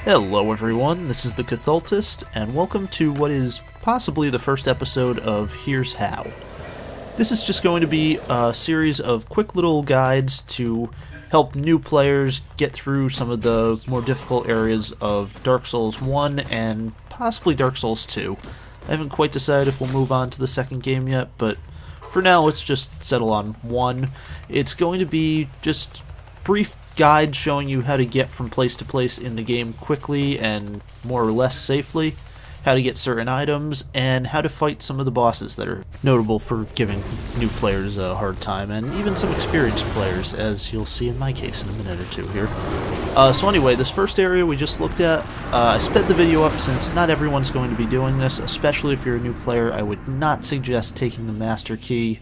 Hello everyone, this is the Catholtist, and welcome to what is possibly the first episode of Here's How. This is just going to be a series of quick little guides to help new players get through some of the more difficult areas of Dark Souls 1 and possibly Dark Souls 2. I haven't quite decided if we'll move on to the second game yet, but for now let's just settle on 1. It's going to be just brief guide showing you how to get from place to place in the game quickly and more or less safely, how to get certain items, and how to fight some of the bosses that are notable for giving new players a hard time, and even some experienced players, as you'll see in my case in a minute or two here. So anyway, this first area we just looked at, I sped the video up since not everyone's going to be doing this, especially if you're a new player. I would not suggest taking the Master Key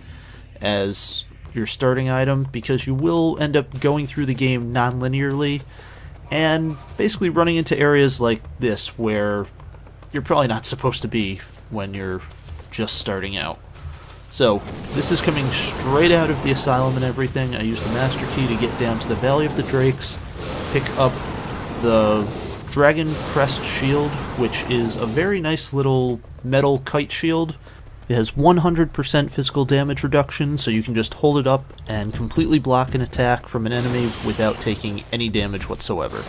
as your starting item, because you will end up going through the game non-linearly and basically running into areas like this where you're probably not supposed to be when you're just starting out. So this is coming straight out of the Asylum and everything. I used the Master Key to get down to the Valley of the Drakes, pick up the Dragon Crest Shield, which is a very nice little metal kite shield. It has 100% physical damage reduction, so you can just hold it up and completely block an attack from an enemy without taking any damage whatsoever.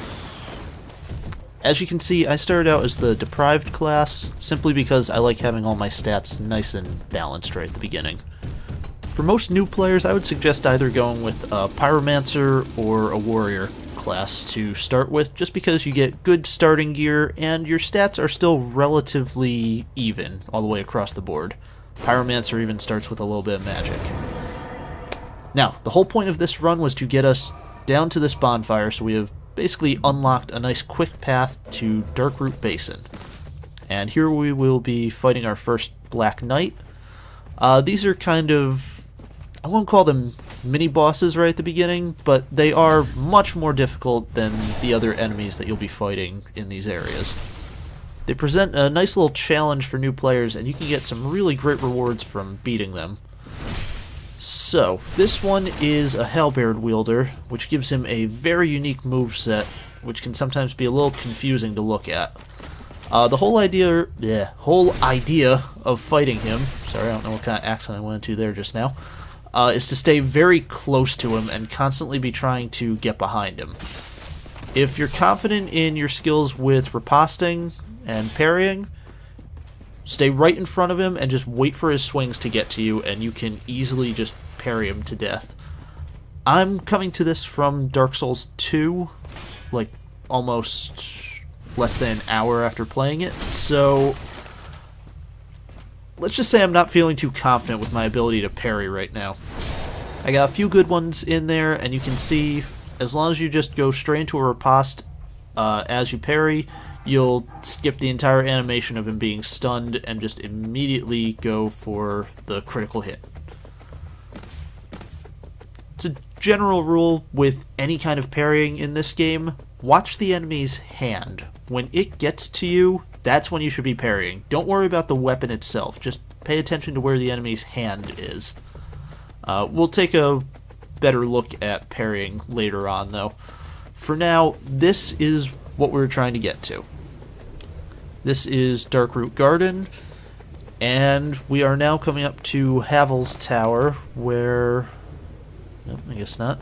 As you can see, I started out as the Deprived class, simply because I like having all my stats nice and balanced right at the beginning. For most new players, I would suggest either going with a Pyromancer or a Warrior class to start with, just because you get good starting gear and your stats are still relatively even all the way across the board. Pyromancer even starts with a little bit of magic. Now, the whole point of this run was to get us down to this bonfire, so we have basically unlocked a nice quick path to Darkroot Basin. And here we will be fighting our first Black Knight. These are kind of, I won't call them mini-bosses right at the beginning, but they are much more difficult than the other enemies that you'll be fighting in these areas. They present a nice little challenge for new players, and you can get some really great rewards from beating them. So, this one is a Halberd wielder, which gives him a very unique moveset, which can sometimes be a little confusing to look at. The whole idea of fighting him, sorry, I don't know what kind of accent I went into there just now, is to stay very close to him and constantly be trying to get behind him. If you're confident in your skills with riposting and parrying, stay right in front of him and just wait for his swings to get to you, and you can easily just parry him to death. I'm coming to this from Dark Souls 2, like almost less than an hour after playing it, so let's just say I'm not feeling too confident with my ability to parry right now. I got a few good ones in there, and you can see, as long as you just go straight into a riposte as you parry, you'll skip the entire animation of him being stunned and just immediately go for the critical hit. It's a general rule with any kind of parrying in this game: watch the enemy's hand. When it gets to you, that's when you should be parrying. Don't worry about the weapon itself, just pay attention to where the enemy's hand is. We'll take a better look at parrying later on, though. For now, this is what we're trying to get to. This is Darkroot Garden, and we are now coming up to Havel's Tower, where... Nope, I guess not.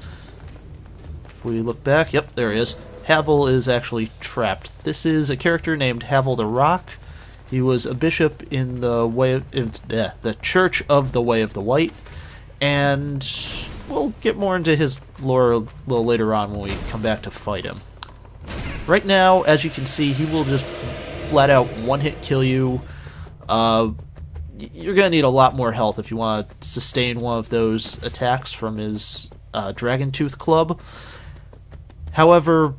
If we look back, yep, there he is. Havel is actually trapped. This is a character named Havel the Rock. He was a bishop in the Church of the Way of the White, and we'll get more into his lore a little later on when we come back to fight him. Right now, as you can see, he will just flat out one-hit kill you. You're going to need a lot more health if you want to sustain one of those attacks from his Dragon Tooth Club. However,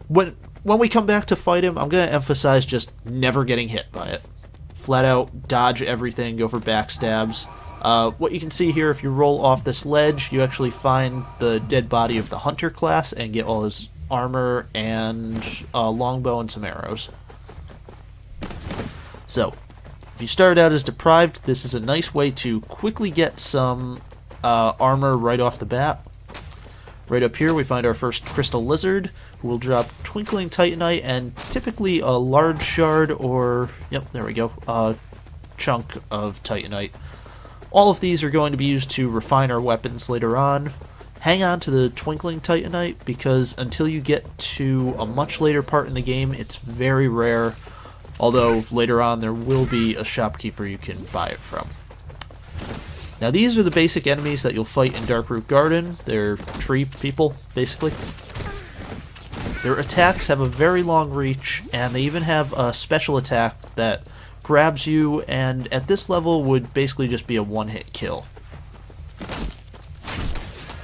when we come back to fight him, I'm going to emphasize just never getting hit by it. Flat out dodge everything, go for backstabs. What you can see here, if you roll off this ledge, you actually find the dead body of the Hunter class and get all his armor and longbow and some arrows. So, if you started out as Deprived, this is a nice way to quickly get some armor right off the bat. Right up here we find our first Crystal Lizard, who will drop Twinkling Titanite and typically a large shard or, yep, there we go, a chunk of Titanite. All of these are going to be used to refine our weapons later on. Hang on to the Twinkling Titanite because until you get to a much later part in the game, it's very rare, although later on there will be a shopkeeper you can buy it from. Now these are the basic enemies that you'll fight in Darkroot Garden. They're tree people, basically. Their attacks have a very long reach, and they even have a special attack that grabs you, and at this level would basically just be a one-hit kill.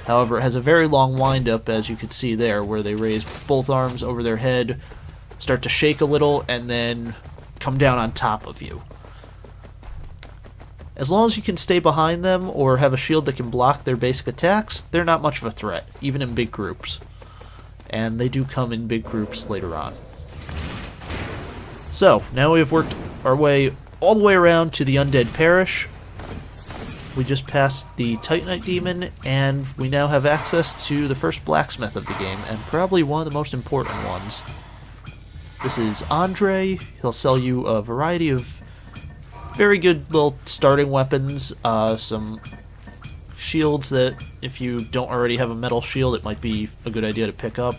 However, it has a very long wind-up, as you can see there, where they raise both arms over their head, start to shake a little, and then come down on top of you. As long as you can stay behind them or have a shield that can block their basic attacks, they're not much of a threat, even in big groups. And they do come in big groups later on. So, now we have worked our way all the way around to the Undead Parish. We just passed the Titanite Demon, and we now have access to the first blacksmith of the game, and probably one of the most important ones. This is Andre. He'll sell you a variety of very good little starting weapons, some shields that if you don't already have a metal shield, it might be a good idea to pick up.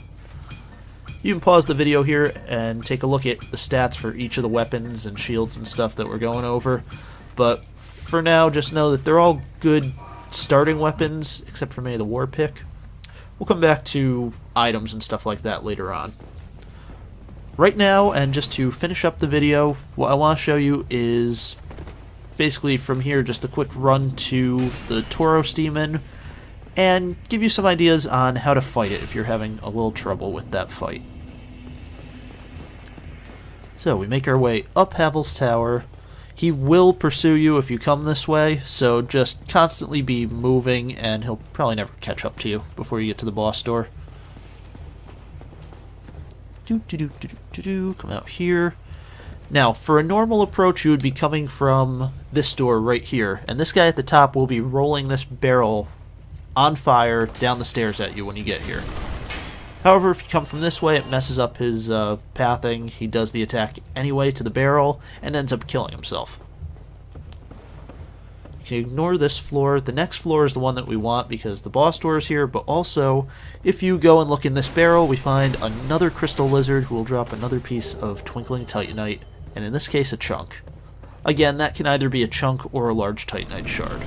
You can pause the video here and take a look at the stats for each of the weapons and shields and stuff that we're going over, but for now just know that they're all good starting weapons, except for maybe the war pick. We'll come back to items and stuff like that later on. Right now, and just to finish up the video, what I want to show you is basically from here just a quick run to the Tauros Demon and give you some ideas on how to fight it if you're having a little trouble with that fight. So we make our way up Havel's Tower. He will pursue you if you come this way, so just constantly be moving and he'll probably never catch up to you before you get to the boss door. Come out here. Now, for a normal approach, you would be coming from this door right here, and this guy at the top will be rolling this barrel on fire down the stairs at you when you get here. However, if you come from this way, it messes up his pathing. He does the attack anyway to the barrel and ends up killing himself. You can ignore this floor. The next floor is the one that we want because the boss door is here, but also, if you go and look in this barrel, we find another Crystal Lizard who will drop another piece of Twinkling Titanite, and in this case, a chunk. Again, that can either be a chunk or a large Titanite shard.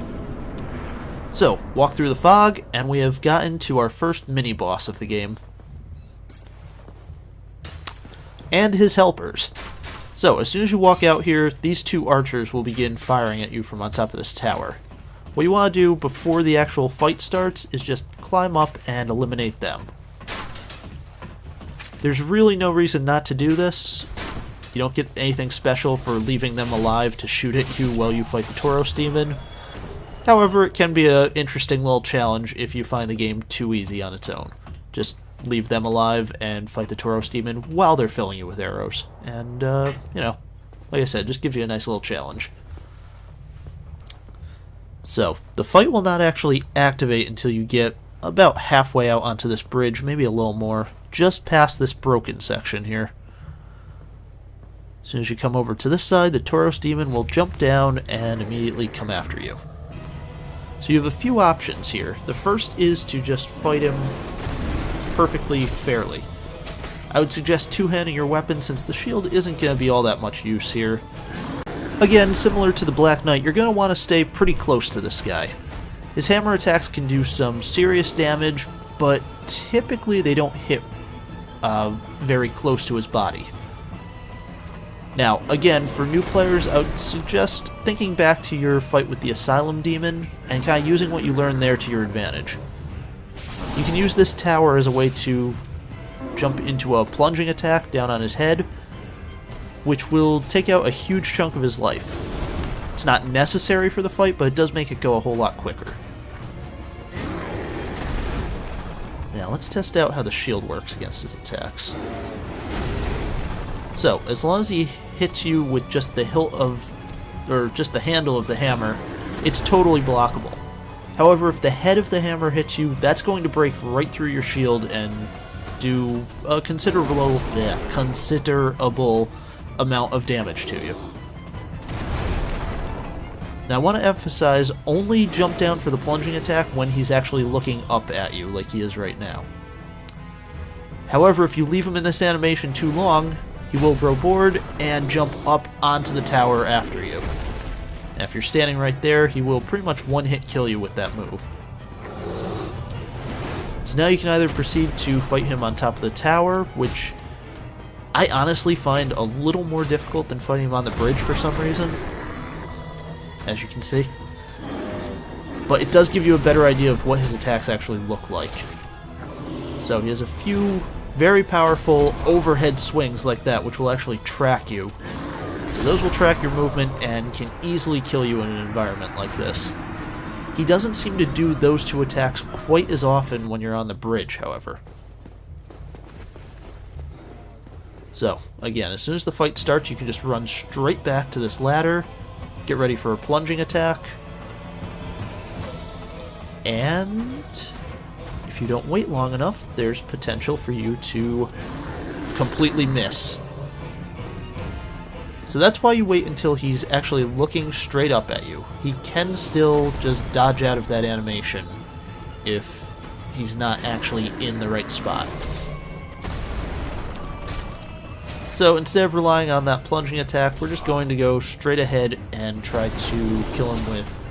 So, walk through the fog, and we have gotten to our first mini-boss of the game. And his helpers. So, as soon as you walk out here, these two archers will begin firing at you from on top of this tower. What you want to do before the actual fight starts is just climb up and eliminate them. There's really no reason not to do this. You don't get anything special for leaving them alive to shoot at you while you fight the Tauros Demon. However, it can be an interesting little challenge if you find the game too easy on its own. Just leave them alive and fight the Tauros Demon while they're filling you with arrows. And, you know, like I said, just gives you a nice little challenge. So, the fight will not actually activate until you get about halfway out onto this bridge, maybe a little more, just past this broken section here. As soon as you come over to this side, the Tauros Demon will jump down and immediately come after you. So you have a few options here. The first is to just fight him perfectly fairly. I would suggest two-handing your weapon since the shield isn't going to be all that much use here. Again, similar to the Black Knight, you're going to want to stay pretty close to this guy. His hammer attacks can do some serious damage, but typically they don't hit very close to his body. Now, again, for new players, I would suggest thinking back to your fight with the Asylum Demon and kind of using what you learned there to your advantage. You can use this tower as a way to jump into a plunging attack down on his head, which will take out a huge chunk of his life. It's not necessary for the fight, but it does make it go a whole lot quicker. Now, let's test out how the shield works against his attacks. So, as long as he hits you with just the hilt of, or just the handle of the hammer, it's totally blockable. However, if the head of the hammer hits you, that's going to break right through your shield and do a considerable amount of damage to you. Now I want to emphasize, only jump down for the plunging attack when he's actually looking up at you, like he is right now. However, if you leave him in this animation too long, he will grow bored and jump up onto the tower after you. And if you're standing right there, he will pretty much one-hit kill you with that move. So now you can either proceed to fight him on top of the tower, which I honestly find a little more difficult than fighting him on the bridge for some reason, as you can see. But it does give you a better idea of what his attacks actually look like. So he has a few very powerful overhead swings like that, which will actually track you. So those will track your movement and can easily kill you in an environment like this. He doesn't seem to do those two attacks quite as often when you're on the bridge, however. So, again, as soon as the fight starts, you can just run straight back to this ladder, get ready for a plunging attack, and if you don't wait long enough, there's potential for you to completely miss. So that's why you wait until he's actually looking straight up at you. He can still just dodge out of that animation if he's not actually in the right spot. So instead of relying on that plunging attack, we're just going to go straight ahead and try to kill him with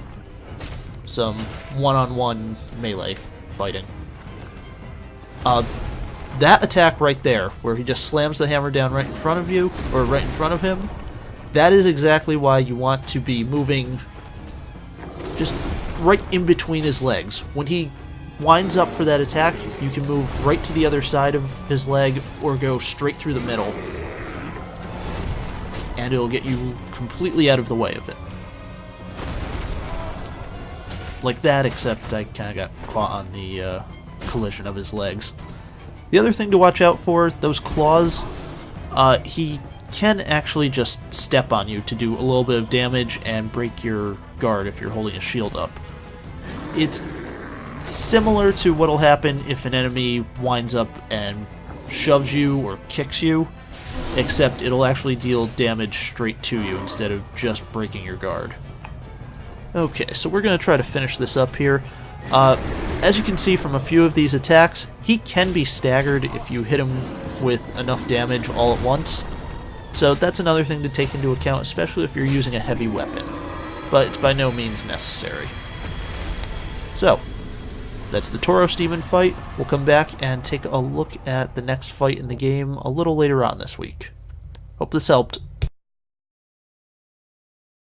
some one-on-one melee fighting. That attack right there, where he just slams the hammer down right in front of you, or right in front of him, that is exactly why you want to be moving just right in between his legs. When he winds up for that attack, you can move right to the other side of his leg or go straight through the middle, and it'll get you completely out of the way of it. Like that, except I kind of got caught on the collision of his legs. The other thing to watch out for, those claws, he can actually just step on you to do a little bit of damage and break your guard if you're holding a shield up. It's similar to what'll happen if an enemy winds up and shoves you or kicks you, except it'll actually deal damage straight to you instead of just breaking your guard. Okay, so we're going to try to finish this up here. As you can see from a few of these attacks, he can be staggered if you hit him with enough damage all at once. So that's another thing to take into account, especially if you're using a heavy weapon. But it's by no means necessary. So, that's the Tauros Demon fight. We'll come back and take a look at the next fight in the game a little later on this week. Hope this helped.